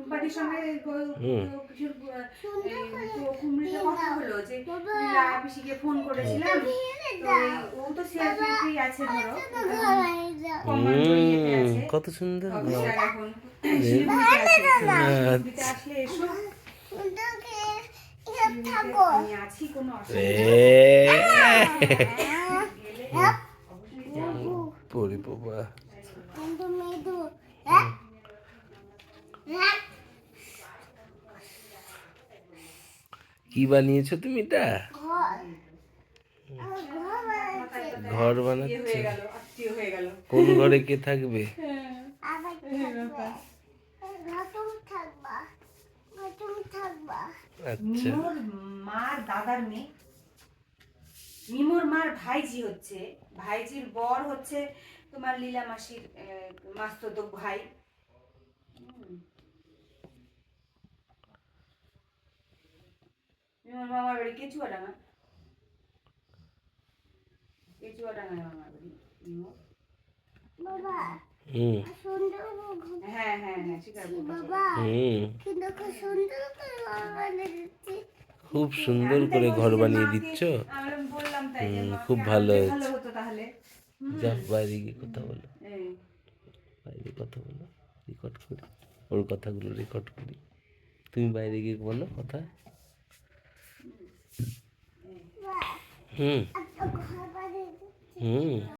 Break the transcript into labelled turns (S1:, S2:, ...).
S1: রূপাদির সঙ্গে কিছুর কুমড়িতে কথা হলো যে পিসিকে ফোন করেছিলাম, তো ও তো সিআরপিতে আছে, ধরো
S2: কত সুন্দর
S1: এখন শিলিগুড়িতে আসলে এসো, আমি আছি, কোনো অসুবিধা
S2: পরি বাবা। কি বানিয়েছো তুমি? এটা ঘর বানাচ্ছে। কোন ঘরে কে থাকবে? আচ্ছা,
S1: মার দাদার মেয়ে, মিমোর মার ভাইজি হচ্ছে, ভাইজির বর হচ্ছে তোমার লীলা মাসির মাস্তুতো ভাই। মিমোর মামার বাড়ি কেচুয়াডাঙ্গা, কেচুয়াডাঙ্গায় মামার বাড়ি মিমোর। বাবা হ্যাঁ হ্যাঁ হ্যাঁ,
S2: খুব সুন্দর করে ঘর বানিয়ে দিচ্ছ। খুব ভালো হয়েছে। যা বাইরে গিয়ে কথা বলো, বাইরে কথা বলো, রেকর্ড করি, ওর কথাগুলো রেকর্ড করি। তুমি বাইরে গিয়ে বলো কথা। হুম হুম।